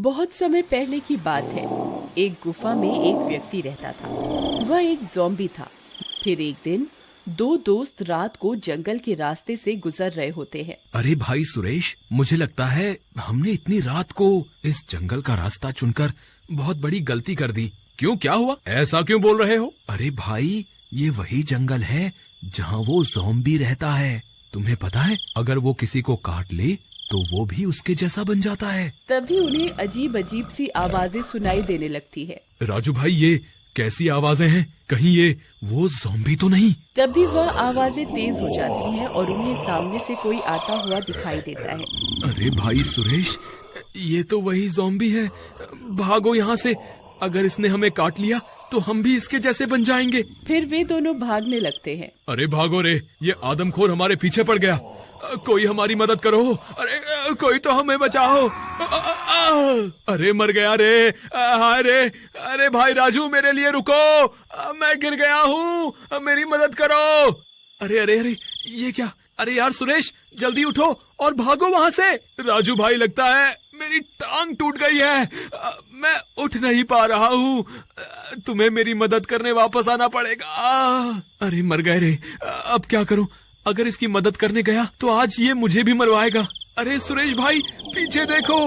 बहुत समय पहले की बात है। एक गुफा में एक व्यक्ति रहता था। वह एक ज़ॉम्बी था। फिर एक दिन दो दोस्त रात को जंगल के रास्ते से गुजर रहे होते हैं। अरे भाई सुरेश, मुझे लगता है हमने इतनी रात को इस जंगल का रास्ता चुनकर बहुत बड़ी गलती कर दी। क्यों, क्या हुआ? ऐसा क्यों बोल रहे हो? अरे भाई, ये वही जंगल है जहाँ वो ज़ॉम्बी रहता है। तुम्हें पता है, अगर वो किसी को काट ले तो वो भी उसके जैसा बन जाता है। तभी उन्हें अजीब अजीब सी आवाजें सुनाई देने लगती है। राजू भाई, ये कैसी आवाजें हैं? कहीं ये वो ज़ॉम्बी तो नहीं? तभी वह आवाजें तेज हो जाती हैं और उन्हें सामने से कोई आता हुआ दिखाई देता है। अरे भाई सुरेश, ये तो वही ज़ॉम्बी है। भागो यहाँ से, अगर इसने हमें काट लिया तो हम भी इसके जैसे बन जाएंगे। फिर वे दोनों भागने लगते हैं। अरे भागो रे, ये आदमखोर हमारे पीछे पड़ गया। कोई हमारी मदद करो। अरे कोई तो हमें बचाओ। अरे मर गया रे, हाय रे। अरे भाई राजू, मेरे लिए रुको, मैं गिर गया हूँ, मेरी मदद करो। अरे अरे अरे, ये क्या? अरे यार सुरेश, जल्दी उठो और भागो वहाँ से। राजू भाई, लगता है मेरी टांग टूट गई है, मैं उठ नहीं पा रहा हूँ। तुम्हें मेरी मदद करने वापस आना पड़ेगा। अरे मर गए रे, अब क्या करूँ? अगर इसकी मदद करने गया तो आज ये मुझे भी मरवाएगा। अरे सुरेश भाई, पीछे देखो,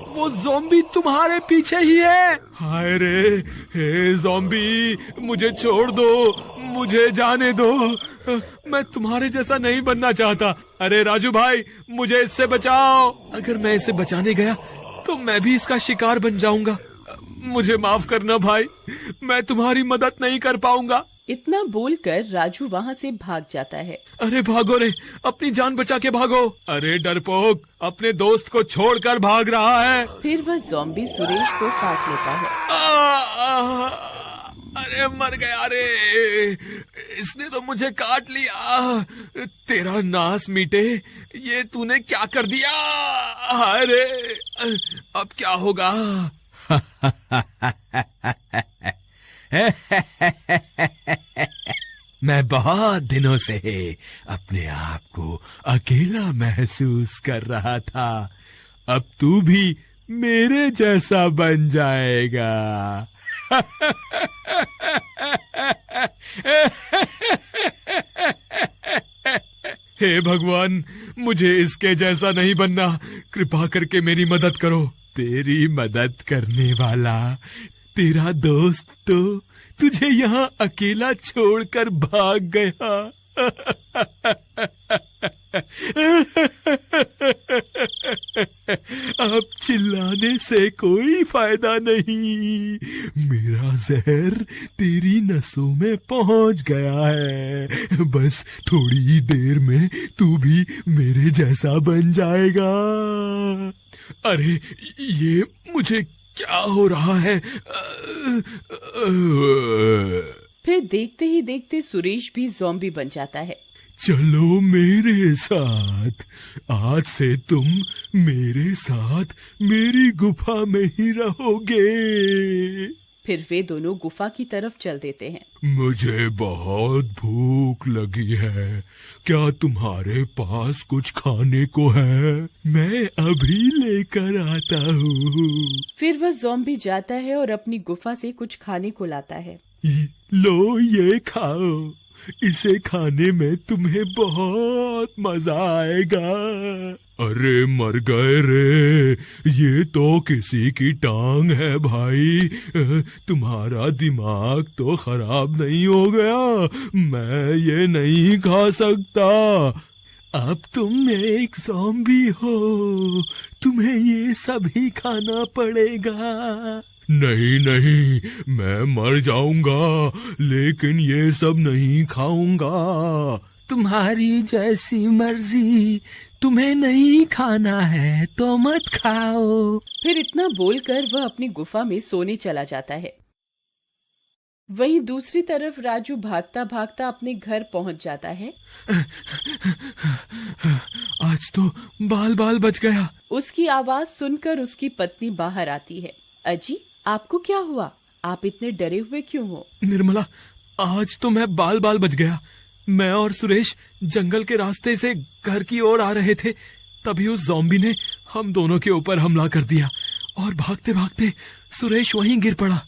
वो ज़ॉम्बी तुम्हारे पीछे ही है। हाय रे, हे ज़ॉम्बी, मुझे छोड़ दो, मुझे जाने दो, मैं तुम्हारे जैसा नहीं बनना चाहता। अरे राजू भाई, मुझे इससे बचाओ। अगर मैं इसे बचाने गया तो मैं भी इसका शिकार बन जाऊंगा। मुझे माफ करना भाई, मैं तुम्हारी मदद नहीं कर पाऊंगा। इतना बोलकर राजू वहाँ से भाग जाता है। अरे भागो रे, अपनी जान बचा के भागो। अरे डरपोक, अपने दोस्त को छोड़कर भाग रहा है। फिर वह ज़ॉम्बी सुरेश को काट लेता है। अरे मर गया रे, इसने तो मुझे काट लिया। तेरा नाश मीटे, ये तूने क्या कर दिया? अरे अब क्या होगा? मैं बहुत दिनों से अपने आप को अकेला महसूस कर रहा था। अब तू भी मेरे जैसा बन जाएगा। हे भगवान, मुझे इसके जैसा नहीं बनना, कृपा करके मेरी मदद करो। तेरी मदद करने वाला तेरा दोस्त तो तुझे यहाँ अकेला छोड़कर भाग गया। अब चिल्लाने से कोई फायदा नहीं, मेरा जहर तेरी नसों में पहुंच गया है। बस थोड़ी ही देर में तू भी मेरे जैसा बन जाएगा। अरे ये मुझे क्या हो रहा है? फिर देखते ही देखते सुरेश भी ज़ॉम्बी बन जाता है। चलो मेरे साथ, आज से तुम मेरे साथ मेरी गुफा में ही रहोगे। फिर वे दोनों गुफा की तरफ चल देते हैं। मुझे बहुत भूख लगी है, क्या तुम्हारे पास कुछ खाने को है? मैं अभी लेकर आता हूँ। फिर वह ज़ॉम्बी जाता है और अपनी गुफा से कुछ खाने को लाता है। लो, ये खाओ, इसे खाने में तुम्हें बहुत मजा आएगा। अरे मर गए रे, ये तो किसी की टांग है भाई। तुम्हारा दिमाग तो खराब नहीं हो गया? मैं ये नहीं खा सकता। अब तुम एक ज़ॉम्बी हो, तुम्हें ये सब ही खाना पड़ेगा। नहीं नहीं, मैं मर जाऊंगा, लेकिन ये सब नहीं खाऊंगा। तुम्हारी जैसी मर्जी, तुम्हें नहीं खाना है तो मत खाओ। फिर इतना बोलकर वह अपनी गुफा में सोने चला जाता है। वहीं दूसरी तरफ राजू भागता भागता अपने घर पहुंच जाता है। आज तो बाल बाल बच गया। उसकी आवाज सुनकर उसकी पत्नी बाहर आती है। अजी, आपको क्या हुआ? आप इतने डरे हुए क्यों हो? निर्मला, आज तो मैं बाल बाल बच गया। मैं और सुरेश जंगल के रास्ते से घर की ओर आ रहे थे, तभी उस ज़ॉम्बी ने हम दोनों के ऊपर हमला कर दिया और भागते भागते सुरेश वहीं गिर पड़ा।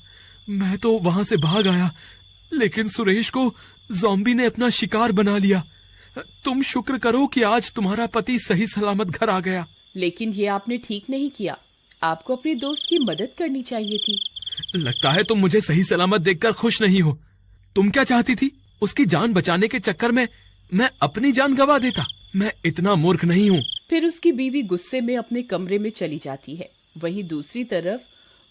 मैं तो वहां से भाग आया, लेकिन सुरेश को ज़ॉम्बी ने अपना शिकार बना लिया। तुम शुक्र करो कि आज तुम्हारा पति सही सलामत घर आ गया। लेकिन ये आपने ठीक नहीं किया, आपको अपने दोस्त की मदद करनी चाहिए थी। लगता है तुम मुझे सही सलामत देखकर खुश नहीं हो। तुम क्या चाहती थी? उसकी जान बचाने के चक्कर में मैं अपनी जान गंवा देता? मैं इतना मूर्ख नहीं हूँ। फिर उसकी बीवी गुस्से में अपने कमरे में चली जाती है। वहीं दूसरी तरफ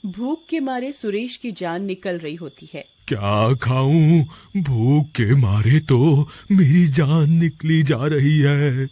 भूख के मारे सुरेश की जान निकल रही होती है। क्या खाऊं? भूख के मारे तो मेरी जान निकली जा रही है।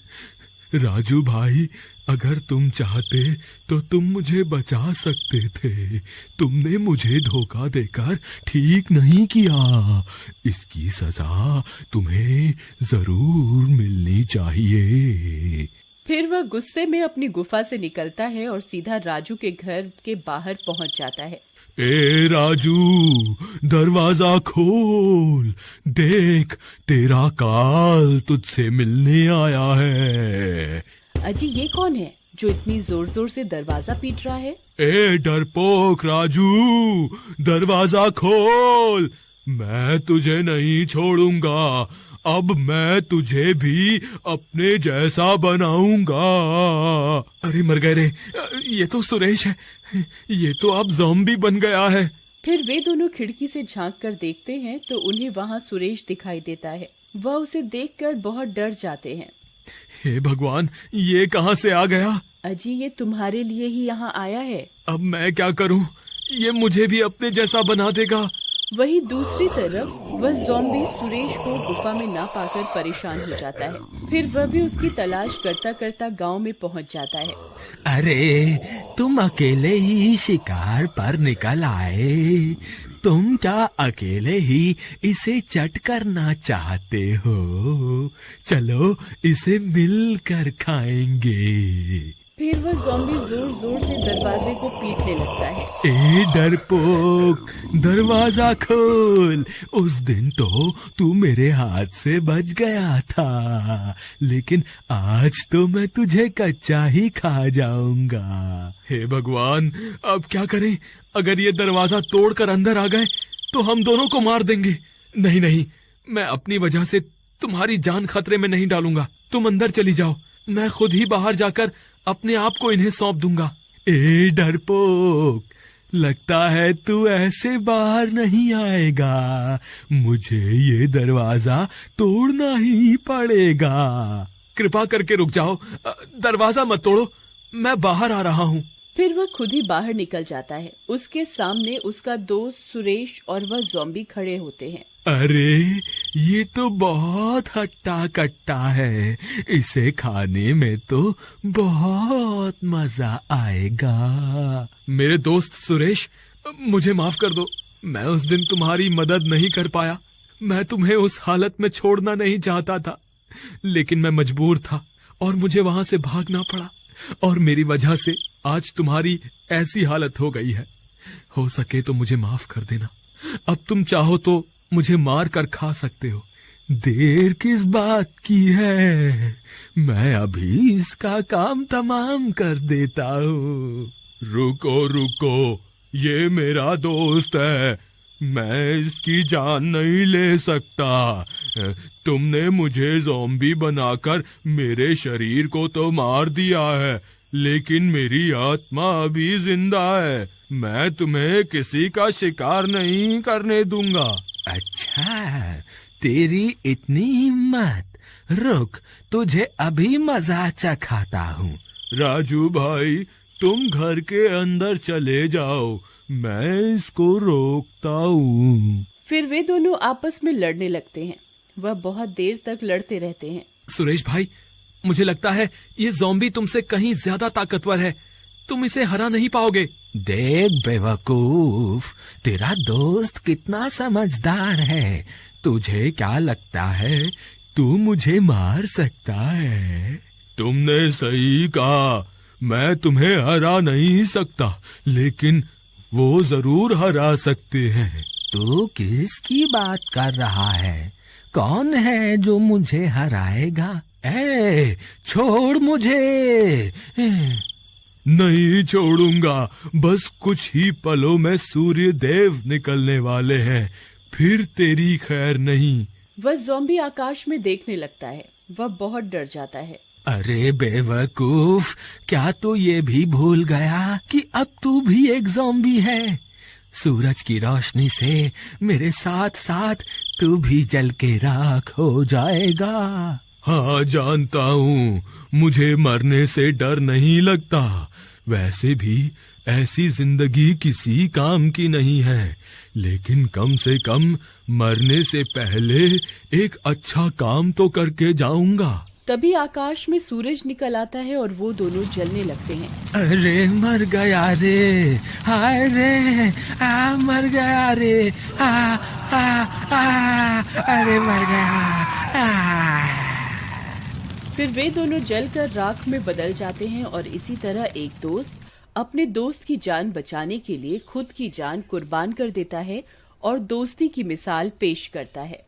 राजू भाई, अगर तुम चाहते तो तुम मुझे बचा सकते थे। तुमने मुझे धोखा देकर ठीक नहीं किया। इसकी सजा तुम्हें जरूर मिलनी चाहिए। फिर वह गुस्से में अपनी गुफा से निकलता है और सीधा राजू के घर के बाहर पहुंच जाता है। ए राजू, दरवाजा खोल। देख, तेरा काल तुझसे मिलने आया है। अजी, ये कौन है जो इतनी जोर जोर से दरवाजा पीट रहा है? ए डरपोक राजू, दरवाजा खोल। मैं तुझे नहीं छोड़ूंगा। अब मैं तुझे भी अपने जैसा बनाऊंगा। अरे मर गए रे, ये तो सुरेश है। ये तो अब ज़ॉम्बी बन गया है। फिर वे दोनों खिड़की से झांक कर देखते हैं तो उन्हें वहाँ सुरेश दिखाई देता है। वह उसे देखकर बहुत डर जाते हैं। हे भगवान, ये कहाँ से आ गया? अजी, ये तुम्हारे लिए ही यहाँ आया है। अब मैं क्या करूँ? ये मुझे भी अपने जैसा बना देगा। वहीं दूसरी तरफ वह ज़ॉम्बी सुरेश को गुफा में ना पाकर परेशान हो जाता है। फिर वह भी उसकी तलाश करता करता गांव में पहुंच जाता है। अरे, तुम अकेले ही शिकार पर निकल आए। तुम क्या अकेले ही इसे चट करना चाहते हो? चलो, इसे मिलकर खाएंगे। फिर वह ज़ॉम्बी जोर जोर से दरवाजे को पीटने लगता है। ए डरपोक, दरवाजा खोल। उस दिन तो तू मेरे हाथ से बच गया था, लेकिन आज तो मैं तुझे कच्चा ही खा जाऊंगा। हे भगवान, अब क्या करें? अगर ये दरवाजा तोड़कर अंदर आ गए तो हम दोनों को मार देंगे। नहीं नहीं, मैं अपनी वजह से तुम्हारी जान खतरे में नहीं डालूंगा। तुम अंदर चली जाओ, मैं खुद ही बाहर जाकर अपने आप को इन्हें सौंप दूंगा। ए डरपोक, लगता है तू ऐसे बाहर नहीं आएगा। मुझे ये दरवाजा तोड़ना ही पड़ेगा। कृपा करके रुक जाओ, दरवाजा मत तोड़ो, मैं बाहर आ रहा हूँ। फिर वह खुद ही बाहर निकल जाता है। उसके सामने उसका दोस्त सुरेश और वह ज़ॉम्बी खड़े होते हैं। अरे, ये तो बहुत हट्टा कट्टा है। इसे खाने में तो बहुत मजा आएगा। मेरे दोस्त सुरेश, मुझे माफ कर दो। मैं उस दिन तुम्हारी मदद नहीं कर पाया। मैं तुम्हें उस हालत में छोड़ना नहीं चाहता था, लेकिन मैं मजबूर था और मुझे वहां से भागना पड़ा। और मेरी वजह से आज तुम्हारी ऐसी हालत हो गई है। हो सके तो मुझे माफ कर देना। अब तुम चाहो तो मुझे मार कर खा सकते हो। देर किस बात की है? मैं अभी इसका काम तमाम कर देता हूँ। रुको रुको, ये मेरा दोस्त है। मैं इसकी जान नहीं ले सकता। तुमने मुझे ज़ॉम्बी बनाकर मेरे शरीर को तो मार दिया है, लेकिन मेरी आत्मा अभी जिंदा है। मैं तुम्हें किसी का शिकार नहीं करने दूंगा। अच्छा, तेरी इतनी हिम्मत। रुक, तुझे अभी मजा चखाता हूँ। राजू भाई, तुम घर के अंदर चले जाओ, मैं इसको रोकता हूँ। फिर वे दोनों आपस में लड़ने लगते हैं। वह बहुत देर तक लड़ते रहते हैं। सुरेश भाई, मुझे लगता है ये ज़ॉम्बी तुमसे कहीं ज्यादा ताकतवर है। तुम इसे हरा नहीं पाओगे। देख बेवकूफ, तेरा दोस्त कितना समझदार है। तुझे क्या लगता है तू मुझे मार सकता है? तुमने सही कहा, मैं तुम्हें हरा नहीं सकता, लेकिन वो जरूर हरा सकते हैं। तू किसकी बात कर रहा है? कौन है जो मुझे हराएगा? ए, छोड़ मुझे। नहीं छोड़ूंगा। बस कुछ ही पलों में सूर्य देव निकलने वाले हैं, फिर तेरी खैर नहीं। वह ज़ॉम्बी आकाश में देखने लगता है। वह बहुत डर जाता है। अरे बेवकूफ, क्या तू ये भी भूल गया कि अब तू भी एक ज़ॉम्बी है? सूरज की रोशनी से मेरे साथ साथ तू भी जल के राख हो जाएगा। हाँ जानता हूँ, मुझे मरने से डर नहीं लगता। वैसे भी ऐसी जिंदगी किसी काम की नहीं है, लेकिन कम से कम मरने से पहले एक अच्छा काम तो करके जाऊंगा। तभी आकाश में सूरज निकल आता है और वो दोनों जलने लगते हैं। अरे मर गया रे, हाय रे, मर गया रे, अरे मर गया। फिर वे दोनों जलकर राख में बदल जाते हैं और इसी तरह एक दोस्त अपने दोस्त की जान बचाने के लिए खुद की जान कुर्बान कर देता है और दोस्ती की मिसाल पेश करता है।